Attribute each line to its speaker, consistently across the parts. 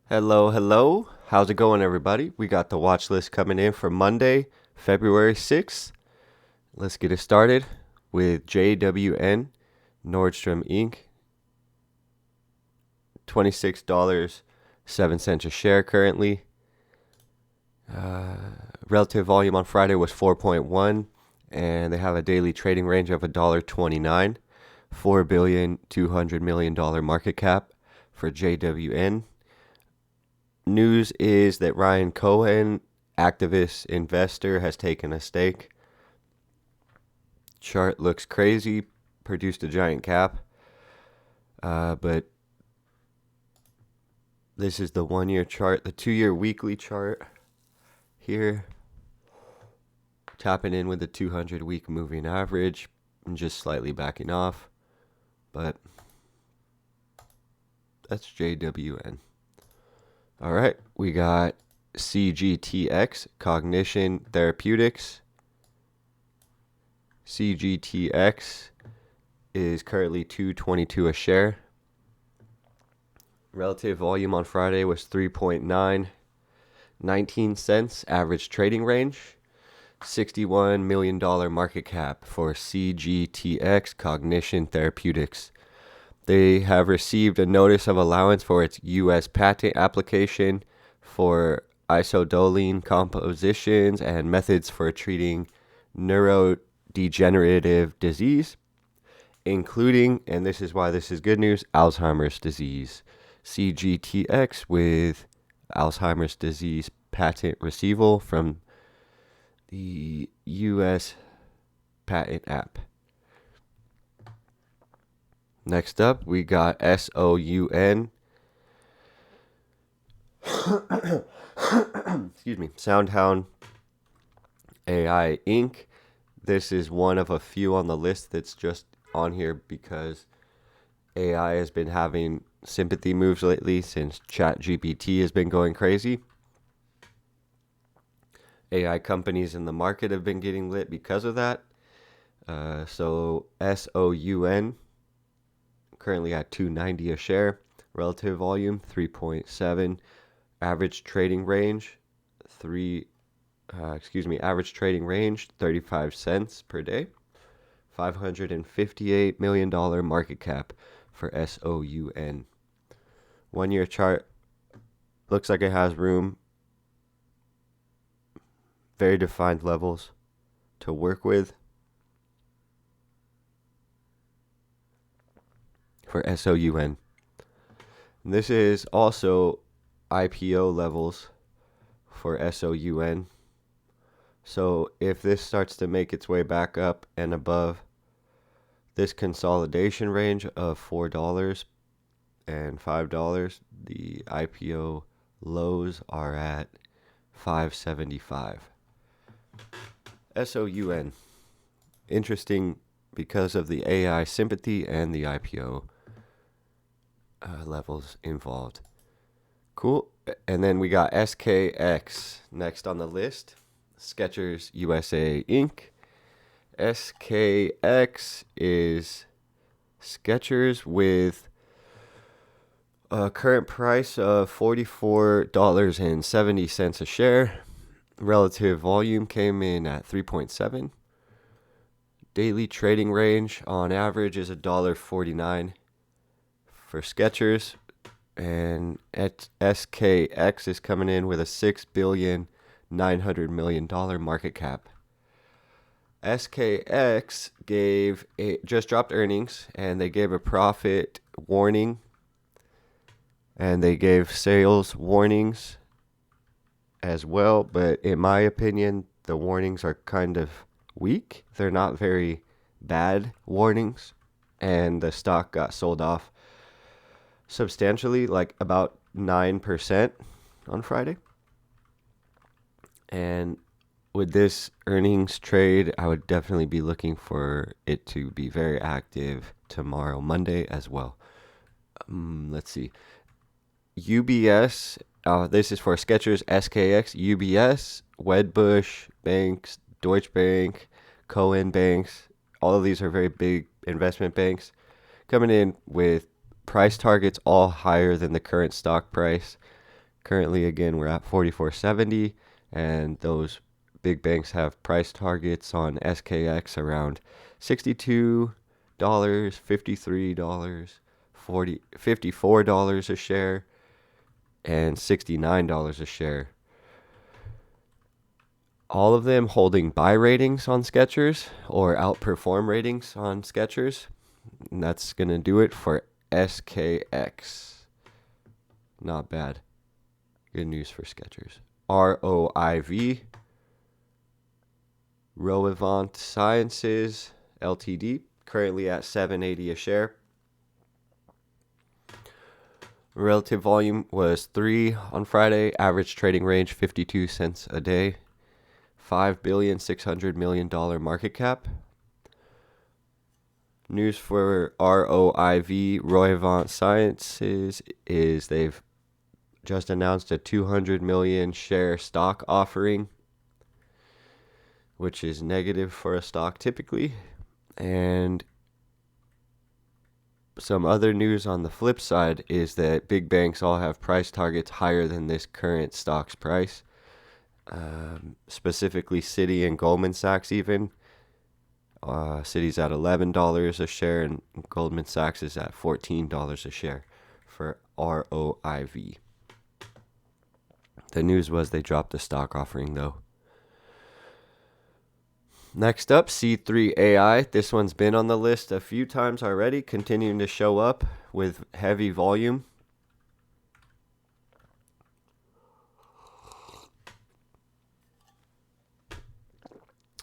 Speaker 1: Hello, hello. How's it going, everybody? We got the watch list coming in for Monday, February 6th. Let's get it started with JWN, Nordstrom Inc., $26.07 a share currently. Relative volume on Friday was 4.1, and they have a daily trading range of $1.29, $4,200,000,000 market cap for JWN. News is that Ryan Cohen, activist investor, has taken a stake. Chart looks crazy, produced a giant cap, but this is the 1 year chart, the 2 year weekly chart here, tapping in with the 200-week moving average and just slightly backing off, but that's JWN. All right, we got CGTX, Cognition, Therapeutics. CGTX is currently $2.22 a share. Relative volume on Friday was 3.9, 19 cents. Average trading range, $61 million market cap for CGTX, Cognition Therapeutics. They have received a notice of allowance for its U.S. patent application for Isoindoline compositions and methods for treating neurodegenerative disease, including, and this is why this is good news, Alzheimer's disease. CGTX with Alzheimer's disease patent receival from the U.S. patent app. Next up, we got SOUN. Excuse me. SOUNDHOUND AI Inc. This is one of a few on the list that's just on here because AI has been having sympathy moves lately since ChatGPT has been going crazy. AI companies in the market have been getting lit because of that. So SOUN currently at $2.90 a share. Relative volume 3.7. Average trading range average trading range 35 cents per day. $558 million market cap for SOUN. 1 year chart looks like it has room, very defined levels to work with for SOUN. And this is also IPO levels for SOUN. So if this starts to make its way back up and above this consolidation range of $4 and $5, the IPO lows are at $5.75. SOUN. Interesting because of the AI sympathy and the IPO levels involved. Cool. And then we got SKX next on the list. Skechers USA Inc. SKX is Skechers with a current price of $44.70 a share. Relative volume came in at 3.7. Daily trading range on average is $1.49 for Skechers, and SKX is coming in with a $6,900,000,000 market cap. SKX just dropped earnings, and they gave a profit warning, and they gave sales warnings as well. But in my opinion, the warnings are kind of weak. They're not very bad warnings, and the stock got sold off substantially, like about 9% on Friday. And with this earnings trade, I would definitely be looking for it to be very active tomorrow, Monday as well. Let's see. UBS, this is for Skechers, SKX, UBS, Wedbush Banks, Deutsche Bank, Cohen Banks. All of these are very big investment banks coming in with price targets all higher than the current stock price. Currently, again, we're at 44.70, and those big banks have price targets on SKX around $62, $53, $54 a share, and $69 a share. All of them holding buy ratings on Skechers or outperform ratings on Skechers. And that's going to do it for SKX. Not bad. Good news for Skechers. ROIV, Roivant Sciences Ltd, currently at $7.80 a share. Relative volume was 3 on Friday. Average trading range 52 cents a day. $5,600,000,000 market cap. News for ROIV, Roivant Sciences, is they've just announced a 200 million share stock offering, which is negative for a stock typically. And some other news on the flip side is that big banks all have price targets higher than this current stock's price. Specifically Citi and Goldman Sachs even. Citi's at $11 a share and Goldman Sachs is at $14 a share for ROIV. The news was they dropped the stock offering though. Next up, C3AI. This one's been on the list a few times already, continuing to show up with heavy volume.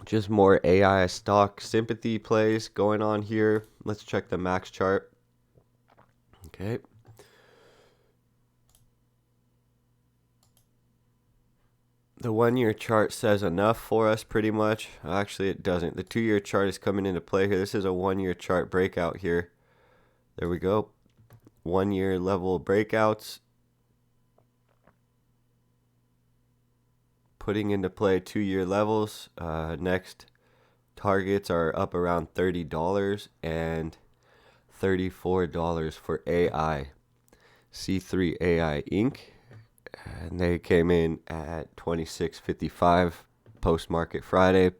Speaker 1: Just more AI stock sympathy plays going on here. Let's check the max chart. Okay. The 1-year chart says enough for us pretty much. Actually, it doesn't. The 2-year chart is coming into play here. This is a 1-year chart breakout here. There we go. 1-year level breakouts. Putting into play 2-year levels. Next targets are up around $30 and $34 for AI. C3AI Inc. And they came in at $26.55 post-market Friday.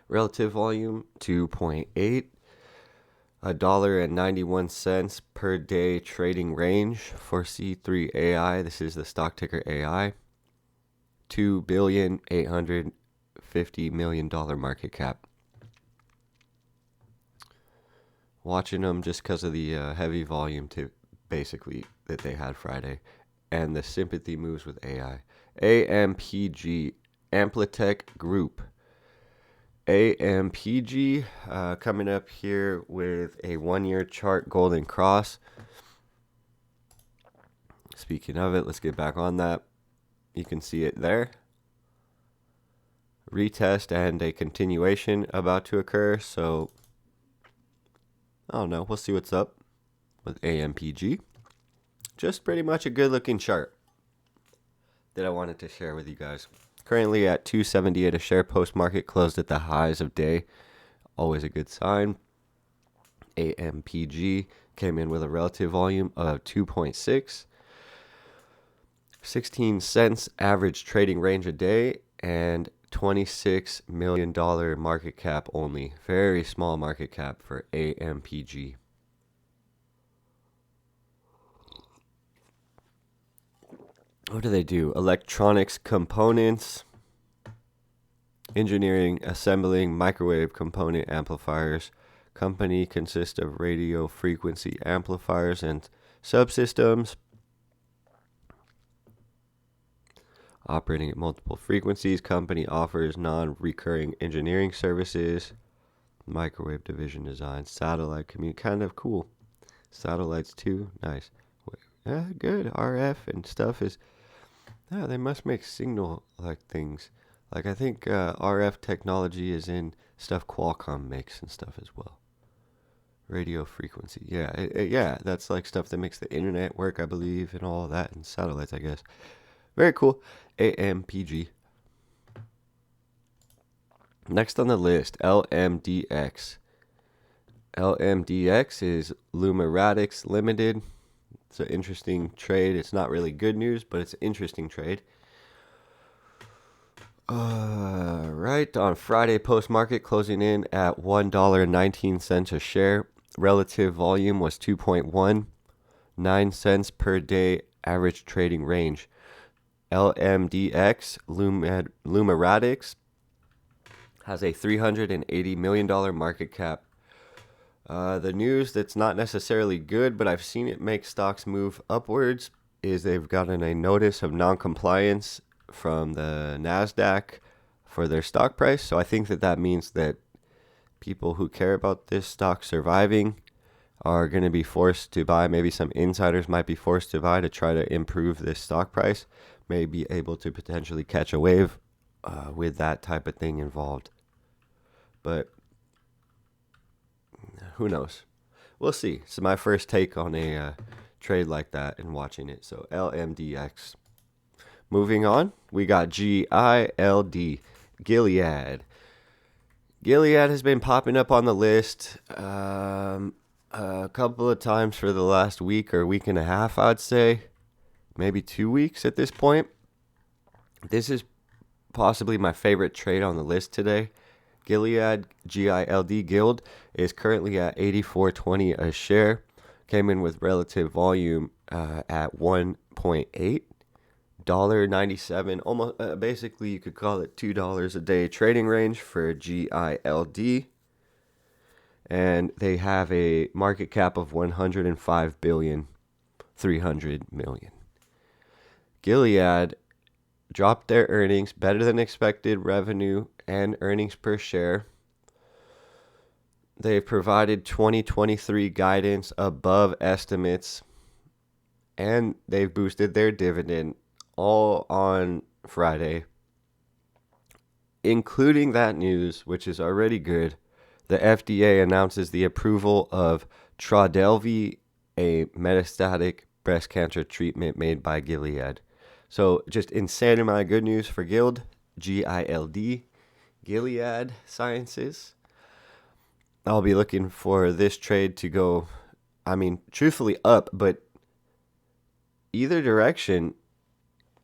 Speaker 1: Relative volume 2.8. $1.91 per day trading range for C3AI. This is the stock ticker AI. $2,850,000,000 market cap. Watching them just because of the heavy volume basically that they had Friday. And the sympathy moves with AI. AMPG, AMPLITECH Group. AMPG coming up here with a 1-year chart golden cross. Speaking of it, let's get back on that. You can see it there. Retest and a continuation about to occur. So, I don't know. We'll see what's up with AMPG. Just pretty much a good looking chart that I wanted to share with you guys. Currently at $2.78 a share. Post market closed at the highs of day. Always a good sign. AMPG came in with a relative volume of 2.6. 16 cents average trading range a day and $26 million market cap only. Very small market cap for AMPG. What do they do? Electronics components, engineering, assembling microwave component amplifiers. Company consists of radio frequency amplifiers and subsystems operating at multiple frequencies. Company offers non-recurring engineering services, microwave division design, satellite kind of cool. Satellites too, nice. Yeah, good. RF and stuff is. Yeah, they must make signal like things. Like I think RF technology is in stuff Qualcomm makes and stuff as well. Radio frequency, yeah, that's like stuff that makes the internet work, I believe, and all of that, and satellites, I guess. Very cool. AMPG. Next on the list, LMDX. LMDX is Lumeratics Limited. It's an interesting trade. It's not really good news, but it's an interesting trade. Right on Friday, post-market closing in at $1.19 a share. Relative volume was 2.19 cents per day. Average trading range. LMDX, Lumeratics, has a $380 million market cap. The news that's not necessarily good, but I've seen it make stocks move upwards, is they've gotten a notice of non-compliance from the NASDAQ for their stock price. So I think that means that people who care about this stock surviving are going to be forced to buy. Maybe some insiders might be forced to buy to try to improve this stock price. May be able to potentially catch a wave with that type of thing involved. But who knows? We'll see. It's my first take on a trade like that and watching it. So LMDX. Moving on, we got GILD, Gilead. Gilead has been popping up on the list a couple of times for the last week or week and a half, I'd say. Maybe 2 weeks at this point. This is possibly my favorite trade on the list today. Gilead, GILD, Guild, is currently at $84.20 a share. Came in with relative volume at 1.8. $1.97, almost basically you could call it $2 a day trading range for GILD, and they have a market cap of 105.3 billion. Gilead dropped their earnings, better than expected revenue and earnings per share. They've provided 2023 guidance above estimates, and they've boosted their dividend all on Friday. Including that news, which is already good, the FDA announces the approval of Trodelvy, a metastatic breast cancer treatment made by Gilead. So just insane amount of good news for Gilead, Gild, Gilead Sciences. I'll be looking for this trade to go, truthfully up, but either direction,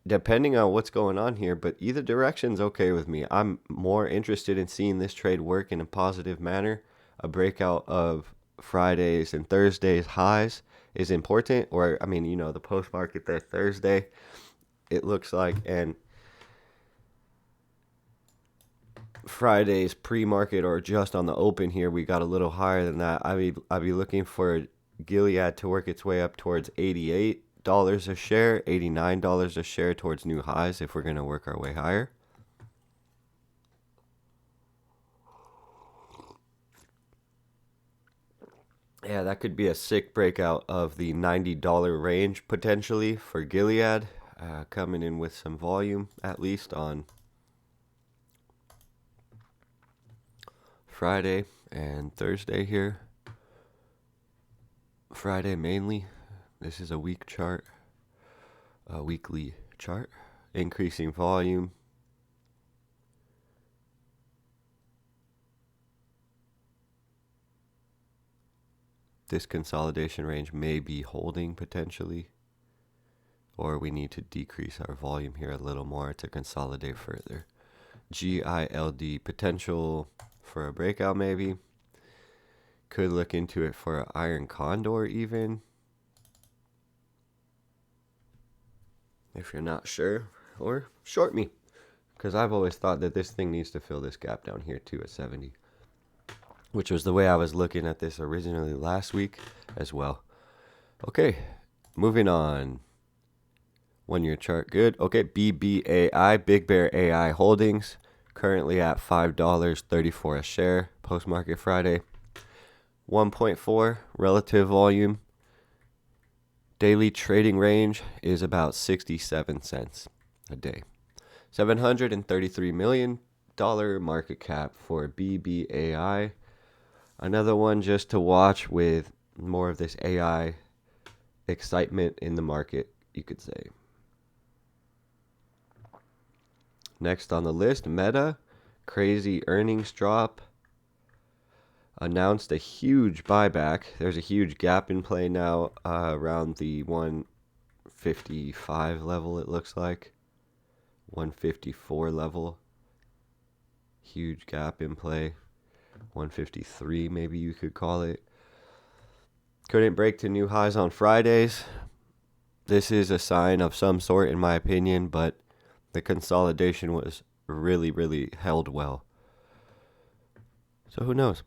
Speaker 1: depending on what's going on here, but either direction's okay with me. I'm more interested in seeing this trade work in a positive manner. A breakout of Fridays and Thursdays highs is important, or the post-market there Thursday, it looks like, and Friday's pre-market or just on the open here, we got a little higher than that. I'd be looking for Gilead to work its way up towards $88 a share, $89 a share towards new highs if we're going to work our way higher. Yeah, that could be a sick breakout of the $90 range potentially for Gilead, coming in with some volume at least on Friday and Thursday here. Friday mainly. This is a weekly chart, increasing volume. This consolidation range may be holding potentially, or we need to decrease our volume here a little more to consolidate further. GILD, potential for a breakout maybe. Could look into it for an iron condor even, if you're not sure, or short me, because I've always thought that this thing needs to fill this gap down here too at 70, which was the way I was looking at this originally last week as well. Okay, moving on. 1 year chart, good. Okay, BBAI, Big Bear AI Holdings, currently at $5.34 a share, post-market Friday. 1.4 relative volume. Daily trading range is about 67 cents a day. $733 million market cap for BBAI. Another one just to watch with more of this AI excitement in the market, you could say. Next on the list, Meta, crazy earnings drop. announced a huge buyback. There's a huge gap in play now around the 155 level, it looks like. 154 level. Huge gap in play. 153 maybe you could call it. Couldn't break to new highs on Fridays. This is a sign of some sort in my opinion, but the consolidation was really, really held well. So who knows?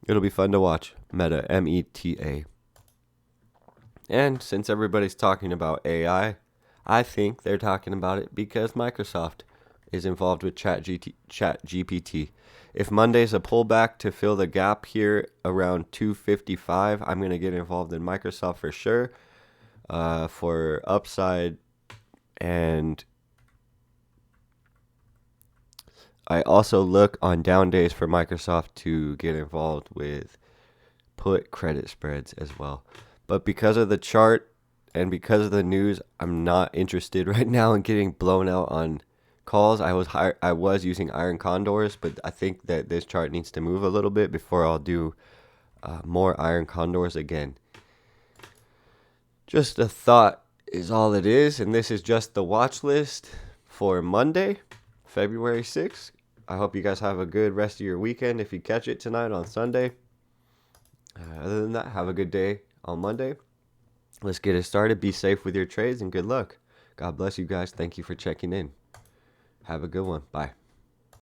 Speaker 1: It'll be fun to watch. Meta, META. And since everybody's talking about AI, I think they're talking about it because Microsoft is involved with ChatGPT. If Monday's a pullback to fill the gap here around 255, I'm going to get involved in Microsoft for sure for upside. And I also look on down days for Microsoft to get involved with put credit spreads as well. But because of the chart and because of the news, I'm not interested right now in getting blown out on calls. I was using iron condors, but I think that this chart needs to move a little bit before I'll do more iron condors again. Just a thought is all it is, and this is just the watch list for Monday, February 6th. I hope you guys have a good rest of your weekend if you catch it tonight on Sunday. Other than that, have a good day on Monday. Let's get it started. Be safe with your trades and good luck. God bless you guys. Thank you for checking in. Have a good one. Bye.